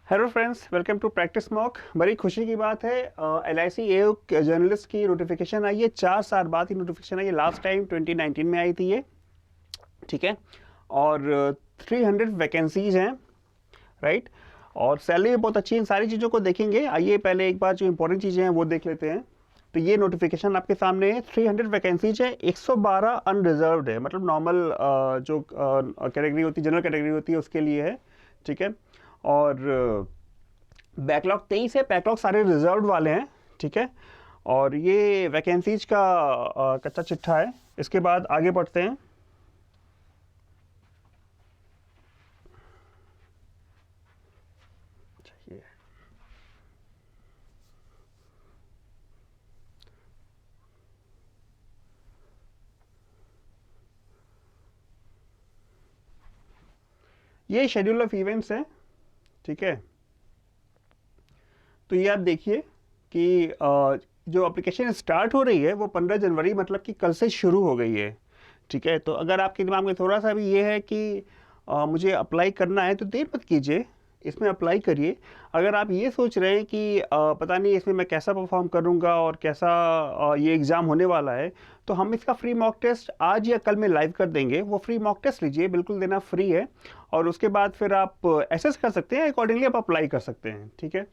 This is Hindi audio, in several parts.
Hello friends, welcome to practice mock. बड़ी खुशी की बात है, LIC एओ जर्नलिस्ट की नोटिफिकेशन आई है। 4 साल बाद ही नोटिफिकेशन आई है। लास्ट टाइम 2019 में आई थी ये, ठीक है। और 300 वैकेंसीज हैं, राइट। और सैलरी भी बहुत अच्छी है। इन सारी चीज़ों को देखेंगे। आइए पहले एक बार जो इंपॉर्टेंट चीज़ें हैं वो देख लेते हैं। तो ये नोटिफिकेशन आपके सामने है। 300 वैकेंसीज है, 112 अनरिजर्व्ड है, मतलब नॉर्मल जो कैटेगरी होती है, जनरल कैटेगरी होती है, उसके लिए है, ठीक है। और बैकलॉग 23 है, बैकलॉग सारे रिजर्व्ड वाले हैं, ठीक है। और ये वैकेंसीज का कच्चा चिट्ठा है। इसके बाद आगे बढ़ते हैं। ये शेड्यूल ऑफ इवेंट्स है, ठीक है। तो ये आप देखिए कि जो एप्लीकेशन स्टार्ट हो रही है वो 15 जनवरी, मतलब कि कल से शुरू हो गई है, ठीक है। तो अगर आपके दिमाग में थोड़ा सा भी ये है कि मुझे अप्लाई करना है, तो देर मत कीजिए, इसमें अप्लाई करिए। अगर आप ये सोच रहे हैं कि पता नहीं इसमें मैं कैसा परफॉर्म करूँगा और कैसा ये एग्ज़ाम होने वाला है, तो हम इसका फ्री मॉक टेस्ट आज या कल में लाइव कर देंगे। वो फ्री मॉक टेस्ट लीजिए, बिल्कुल देना फ्री है। और उसके बाद फिर आप एसेस कर सकते हैं, अकॉर्डिंगली आप अप्लाई कर सकते हैं, ठीक है।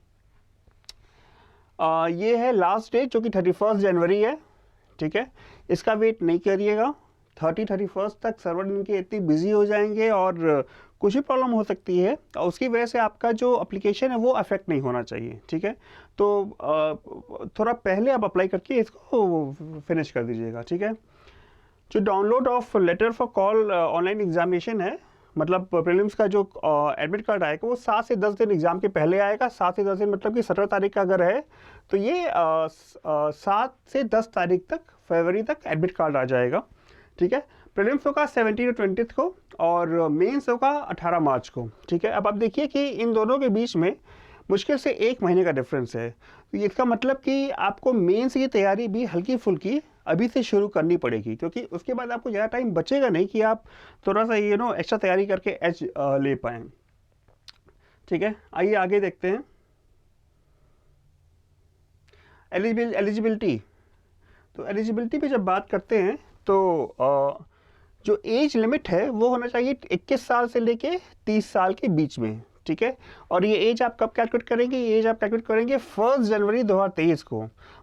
ये है लास्ट डेट जो कि 31 जनवरी है, ठीक है। इसका वेट नहीं करिएगा। 31 तक सर्वर इनके इतनी बिजी हो जाएंगे और कुछ भी प्रॉब्लम हो सकती है, और उसकी वजह से आपका जो एप्लीकेशन है वो अफेक्ट नहीं होना चाहिए, ठीक है। तो थोड़ा पहले आप अप्लाई करके इसको फिनिश कर दीजिएगा, ठीक है। जो download of letter for call online examination है, मतलब प्रीलिम्स का जो एडमिट कार्ड आएगा वो 7 से 10 दिन एग्जाम के पहले आएगा। 7 से 10 दिन मतलब कि 17 तारीख का अगर है तो ये 7 से 10 तारीख तक, फरवरी तक एडमिट कार्ड आ जाएगा, ठीक है। प्रीलिम्स होगा 17 और 20 को, और मेंस होगा 18 मार्च को, ठीक है। अब आप देखिए कि इन दोनों के बीच में मुश्किल से 1 महीने का डिफरेंस है। तो इसका मतलब कि आपको मेंस की तैयारी भी हल्की फुल्की अभी से शुरू करनी पड़ेगी, क्योंकि उसके बाद आपको ज़्यादा टाइम बचेगा नहीं कि आप थोड़ा सा एक्स्ट्रा तैयारी करके एच ले पाएँ, ठीक है। आइए आगे देखते हैं। एलिजिबिलिटी। तो एलिजिबिलिटी पे जब बात करते हैं तो जो एज लिमिट है वो होना चाहिए 21 साल से लेके 30 साल के बीच में, ठीक है। और ये एज आप कब कैलकुलेट करेंगे? ये एज आप कैलकुलेट करेंगे 1 जनवरी 2023 को।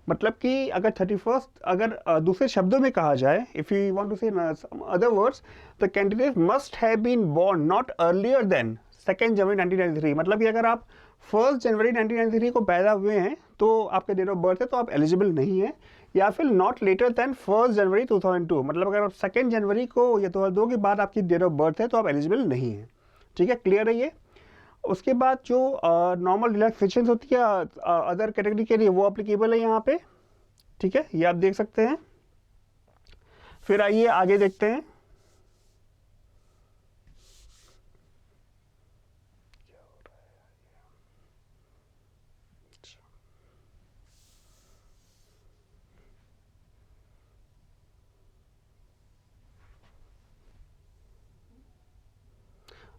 मतलब कि अगर 31, अगर दूसरे शब्दों में कहा जाए, if you want to say other words, the candidate must have been born not earlier than 2 January 1993। मतलब कि अगर आप 1 जनवरी 1993 को पैदा हुए हैं तो आपका डेट ऑफ बर्थ है, तो आप एलिजिबल नहीं है। या फिर नॉट लेटर देन 1 जनवरी 2002, मतलब अगर आप 2 जनवरी को या 2002 के बाद आपकी डेट ऑफ बर्थ है तो आप एलिजिबल नहीं है, ठीक है। क्लियर है ये? उसके बाद जो नॉर्मल रिलैक्सेशन होती है अदर कैटेगरी के लिए, वो अप्लीकेबल है यहाँ पे, ठीक है। ये आप देख सकते हैं। फिर आइए आगे देखते हैं।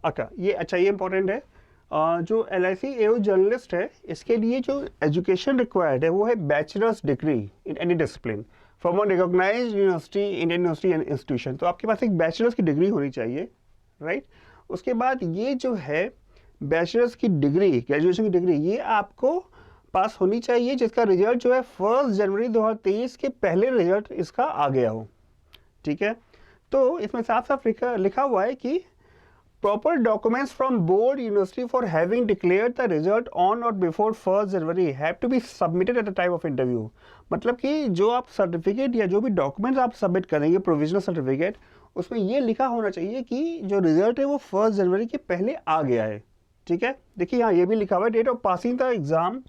अच्छा, ये इंपॉर्टेंट है। जो LIC एओ जर्नलिस्ट है, इसके लिए जो एजुकेशन रिक्वायर्ड है वो है bachelor's degree in any discipline from a recognised university, Indian university and institution. तो आपके पास एक बैचलर्स की डिग्री होनी चाहिए, राइट। उसके बाद ये जो है बैचलर्स की डिग्री, ग्रेजुएशन की डिग्री, ये आपको पास होनी चाहिए जिसका रिजल्ट जो है 1 जनवरी 2023 के पहले रिजल्ट इसका आ गया हो, ठीक है। तो इसमें साफ साफ लिखा हुआ है कि proper documents from board university for having declared the result on or before 1 January have to be submitted at the time of interview। मतलब कि जो आप सर्टिफिकेट या जो भी डॉक्यूमेंट्स आप सबमिट करेंगे, प्रोविजनल सर्टिफिकेट, उसमें ये लिखा होना चाहिए कि जो रिजल्ट है वो 1 जनवरी के पहले आ गया है, ठीक है। देखिए यहाँ ये भी लिखा हुआ है, date of passing the exam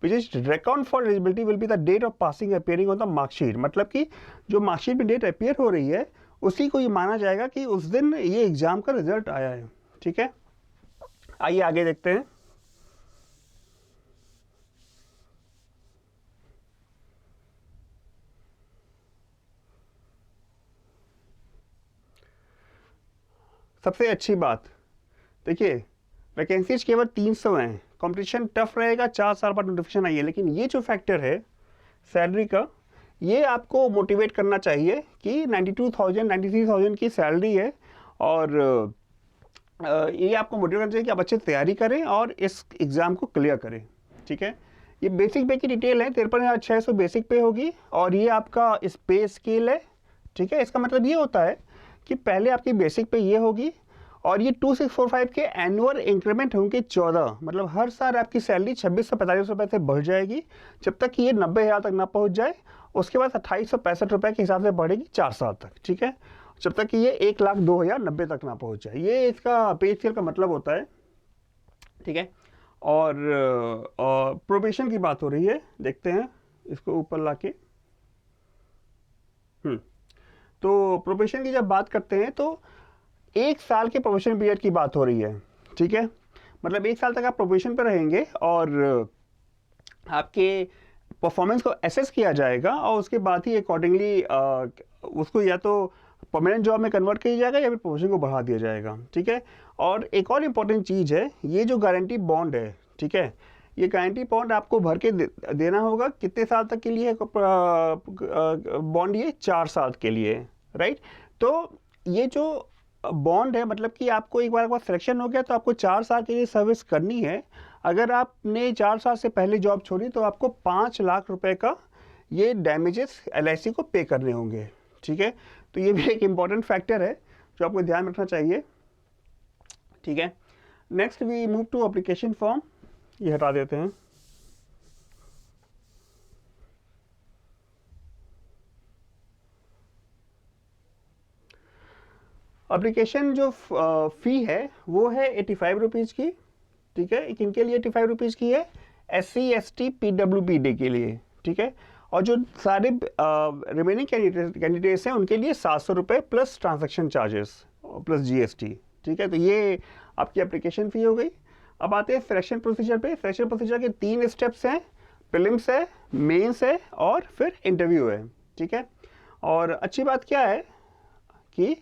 which is record for eligibility will be the date of passing appearing on the marksheet. मतलब कि जो मार्कशीट में डेट अपियर हो रही है उसी को ये माना जाएगा कि उस दिन ये एग्जाम का रिजल्ट आया है, ठीक है। आइए आगे देखते हैं। सबसे अच्छी बात देखिए, वैकेंसीज केवल 300 हैं, कंपटीशन टफ रहेगा, 4 साल बाद नोटिफिकेशन आई है, लेकिन ये जो फैक्टर है सैलरी का, ये आपको मोटिवेट करना चाहिए कि 92,000 93,000 की सैलरी है, और ये आपको मोटिवेट करना चाहिए कि आप अच्छे से तैयारी करें और इस एग्ज़ाम को क्लियर करें। ठीक है, ये बेसिक पे की डिटेल है, 53,600 बेसिक पे होगी, और ये आपका इस पे स्केल है। ठीक है, इसका मतलब ये होता है कि पहले आपकी बेसिक पे ये होगी, और ये 2645 के एनुअल इंक्रीमेंट होंगे 14, मतलब हर साल आपकी सैलरी 2645 रुपये से बढ़ जाएगी, जब तक कि ये 90,000 तक ना पहुंच जाए। उसके बाद 2865 रुपये के हिसाब से बढ़ेगी 4 साल तक। ठीक है, जब तक कि ये 1,02,090 तक ना पहुंच जाए। ये इसका पे स्केल का मतलब होता है। ठीक है, और प्रोबेशन की बात हो रही है, देखते हैं इसको ऊपर लाके। तो प्रोबेशन की जब बात करते हैं तो 1 साल के प्रोबेशन पीरियड की बात हो रही है। ठीक है, मतलब 1 साल तक आप प्रोबेशन पर रहेंगे और आपके परफॉर्मेंस को एसेस किया जाएगा, और उसके बाद ही अकॉर्डिंगली उसको या तो परमानेंट जॉब में कन्वर्ट किया जाएगा या फिर प्रोबेशन को बढ़ा दिया जाएगा। ठीक है, और एक और इम्पॉर्टेंट चीज़ है, ये जो गारंटी बॉन्ड है, ठीक है, ये गारंटी बॉन्ड आपको भर के देना होगा। कितने साल तक के लिए बॉन्ड? ये 4 साल के लिए, राइट। तो ये जो बॉन्ड है, मतलब कि आपको एक बार सिलेक्शन हो गया तो आपको 4 साल के लिए सर्विस करनी है। अगर आपने 4 साल से पहले जॉब छोड़ी तो आपको 5 लाख रुपए का ये डैमेजेस LIC को पे करने होंगे। ठीक है, तो ये भी एक इम्पॉर्टेंट फैक्टर है जो आपको ध्यान रखना चाहिए। ठीक है, next we move to application form. ये हटा देते हैं। एप्लीकेशन जो फ़ी है वो है 85 रुपीज़ की। ठीक है, किनके लिए 85 रुपीज़ की है? SC ST PWBD के लिए। ठीक है, और जो सारे रिमेनिंग कैंडिडेट्स हैं उनके लिए 700 रुपये plus transaction charges plus GST। ठीक है, तो ये आपकी एप्लीकेशन फ़ी हो गई। अब आते हैं सिलेक्शन प्रोसीजर पे। सिलेक्शन प्रोसीजर के 3 स्टेप्स हैं, प्रीलिम्स है, मेंस है और फिर इंटरव्यू है। ठीक है, और अच्छी बात क्या है कि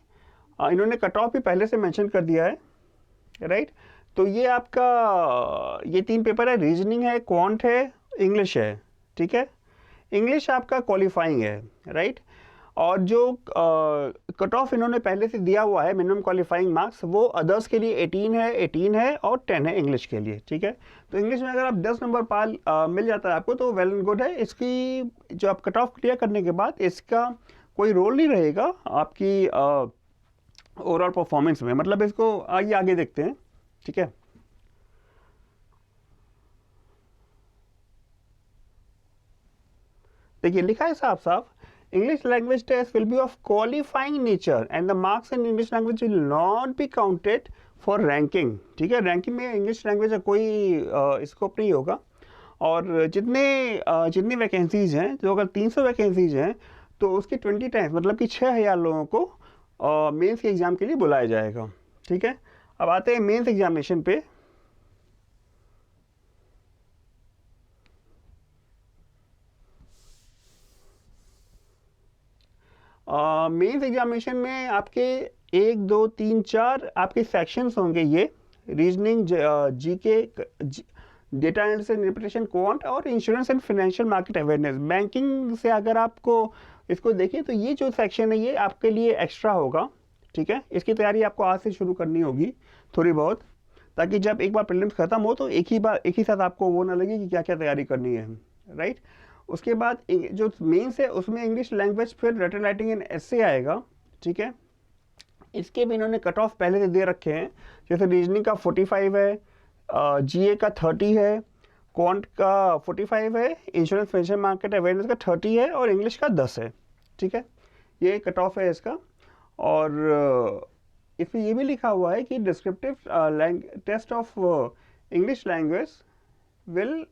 इन्होंने कट ऑफ भी पहले से मेंशन कर दिया है, राइट। तो ये आपका ये 3 पेपर है, रीजनिंग है, क्वांट है, इंग्लिश है। ठीक है, इंग्लिश आपका क्वालिफाइंग है, राइट। और जो कट ऑफ इन्होंने पहले से दिया हुआ है मिनिमम क्वालिफाइंग मार्क्स, वो अदर्स के लिए 18 है और 10 है इंग्लिश के लिए। ठीक है, तो इंग्लिश में अगर आप 10 नंबर पार मिल जाता है आपको तो वेल एंड गुड है। इसकी जो आप कट ऑफ क्लियर करने के बाद इसका कोई रोल नहीं रहेगा आपकी ओवरऑल परफॉर्मेंस में, मतलब इसको आगे देखते हैं। ठीक है, देखिए लिखा है साफ साफ, English language test will be of qualifying nature and the marks in English language will not be counted for ranking। ठीक है, रैंकिंग में इंग्लिश लैंग्वेज का कोई स्कोप नहीं होगा। और जितनी वैकेंसीज हैं, जो अगर 300 वैकेंसीज हैं तो उसके 20 टाइम्स, मतलब कि 6,000 लोगों को मेंस के एग्ज़ाम के लिए बुलाया जाएगा। ठीक है, अब आते हैं मेंस एग्जामिनेशन पे। मेंस एग्जामिनेशन में आपके 1 2 3 4 आपके सेक्शंस होंगे, ये reasoning, GK, data analysis and interpretation, quant और insurance and financial market awareness. Banking से अगर आपको इसको देखिए तो ये जो सेक्शन है ये आपके लिए एक्स्ट्रा होगा। ठीक है, इसकी तैयारी आपको आज से शुरू करनी होगी थोड़ी बहुत, ताकि जब एक बार प्रीलिम्स खत्म हो तो एक ही साथ आपको वो ना लगे कि क्या क्या तैयारी करनी है, राइट। उसके बाद जो मेंस है उसमें इंग्लिश लैंग्वेज, फिर रिटन राइटिंग एंड एसे आएगा। ठीक है, इसके भी इन्होंने कट ऑफ पहले से दे रखे हैं, जैसे रीजनिंग का 45 है, GA का 30 है, क्वांट का 45 है, इंश्योरेंस फाइनेंशियल मार्केट अवेयरनेस का 30 है और इंग्लिश का 10 है। ठीक है, ये कट ऑफ है इसका। और इसमें ये भी लिखा हुआ है कि descriptive test of English language will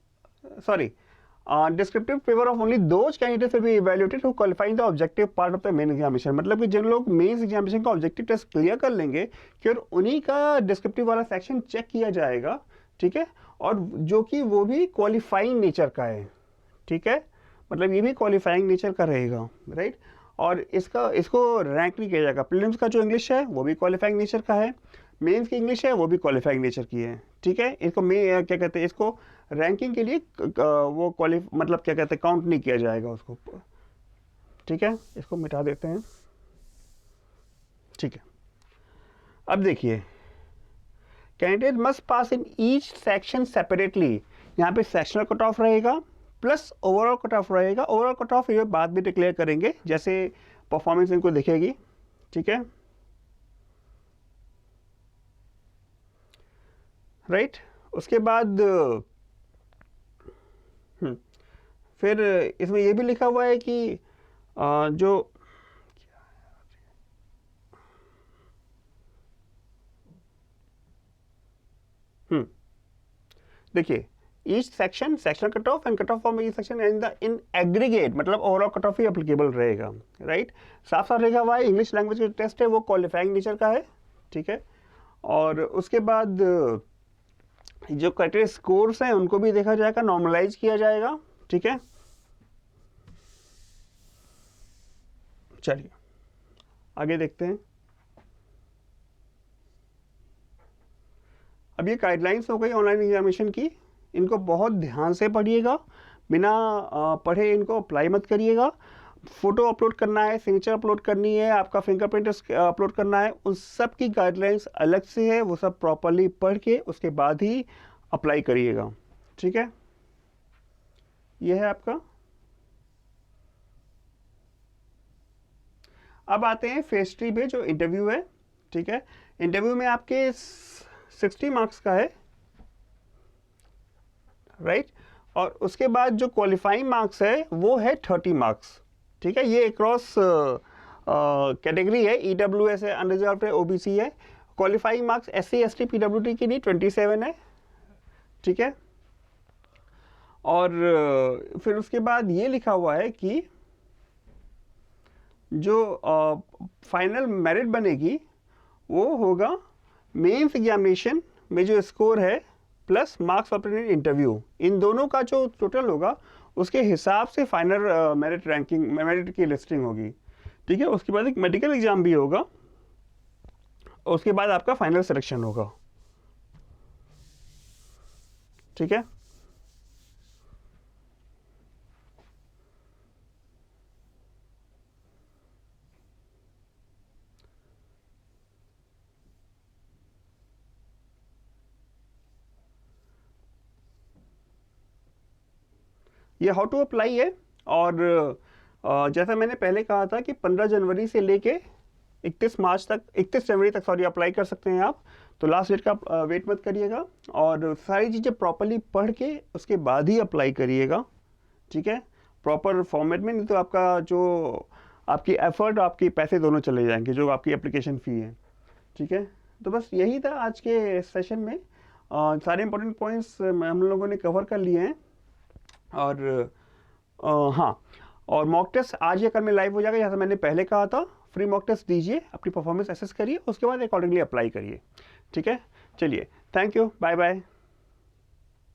descriptive paper of only those candidates will be evaluated who qualify in the objective part of the main examination। मतलब कि जिन लोग मेंस एग्जामिनेशन का ऑब्जेक्टिव टेस्ट क्लियर कर लेंगे फिर उन्हीं का डिस्क्रिप्टिव वाला सेक्शन चेक किया जाएगा। ठीक है, और जो कि वो भी क्वालिफाइंग नेचर का है। ठीक है, मतलब ये भी क्वालिफाइंग नेचर का रहेगा, राइट। और इसको रैंक नहीं किया जाएगा। प्रीलिम्स का जो इंग्लिश है वो भी क्वालिफाइंग नेचर का है, मेंस की इंग्लिश है वो भी क्वालिफाइंग नेचर की है। ठीक है, इसको मैं क्या कहते हैं, इसको रैंकिंग के लिए वो मतलब क्या कहते हैं, काउंट नहीं किया जाएगा उसको। ठीक है, इसको मिटा देते हैं। ठीक है, अब देखिए, candidate must pass in each section separately. यहाँ पे सेक्शनल कट ऑफ रहेगा प्लस ओवरऑल कट ऑफ रहेगा। ओवरऑल कट ऑफ ये बाद में डिक्लेयर करेंगे जैसे परफॉर्मेंस इनको दिखेगी। ठीक है, राइट। उसके बाद फिर इसमें ये भी लिखा हुआ है कि जो देखिए, each section sectional cut off and cut off for each section and the in aggregate, मतलब ओवरऑल कट ऑफ ही एप्लीकेबल रहेगा। राइट, साफ साफ लिखा हुआ है। इंग्लिश लैंग्वेज का टेस्ट है वो क्वालिफाइंग नेचर का है। ठीक है, और उसके बाद जो क्राइटेरिया स्कोर्स हैं उनको भी देखा जाएगा, नॉर्मलाइज किया जाएगा। ठीक है, चलिए आगे देखते हैं। अब ये गाइडलाइंस हो गई ऑनलाइन एग्जामिनेशन की, इनको बहुत ध्यान से पढ़िएगा, बिना पढ़े इनको अप्लाई मत करिएगा। फोटो अपलोड करना है, सिग्नेचर अपलोड करनी है, आपका फिंगरप्रिंट अपलोड करना है, उन सब की गाइडलाइंस अलग से है, वो सब प्रॉपरली पढ़ के उसके बाद ही अप्लाई करिएगा। ठीक है, ये है आपका। अब आते हैं फेज 3 पे जो इंटरव्यू है। ठीक है, इंटरव्यू में आपके 60 मार्क्स का है। राइट, और उसके बाद जो क्वालिफाइंग मार्क्स है वो है 30 मार्क्स। ठीक है, ये अक्रॉस कैटेगरी है, EWS है, अनरिजर्व्ड है, OBC है। Qualifying marks SC ST PWD के लिए 27 है। ठीक है, और फिर उसके बाद ये लिखा हुआ है कि जो फाइनल मेरिट बनेगी वो होगा मेंस एग्जामिनेशन में जो स्कोर है प्लस मार्क्स ऑफ इंटरव्यू, इन दोनों का जो टोटल होगा उसके हिसाब से फाइनल मेरिट रैंकिंग, मेरिट की लिस्टिंग होगी। ठीक है, उसके बाद एक मेडिकल एग्जाम भी होगा, उसके बाद आपका फाइनल सिलेक्शन होगा। ठीक है, ये हाउ टू अप्लाई है। और जैसा मैंने पहले कहा था कि 15 जनवरी से लेके 31 जनवरी तक अप्लाई कर सकते हैं आप। तो लास्ट डेट का वेट मत करिएगा, और सारी चीज़ें प्रॉपरली पढ़ के उसके बाद ही अप्लाई करिएगा। ठीक है, प्रॉपर फॉर्मेट में, नहीं तो आपका जो आपकी एफर्ट, आपके पैसे दोनों चले जाएंगे, जो आपकी एप्लीकेशन फ़ी है। ठीक है, तो बस यही था आज के सेशन में। सारे इंपॉर्टेंट पॉइंट्स हम लोगों ने कवर कर लिए हैं। और हाँ, और मॉक टेस्ट आज या कल में लाइव हो जाएगा, जैसा मैंने पहले कहा था। फ्री मॉक टेस्ट दीजिए, अपनी परफॉर्मेंस असेस करिए, उसके बाद अकॉर्डिंगली अप्लाई करिए। ठीक है, चलिए, थैंक यू, बाय बाय।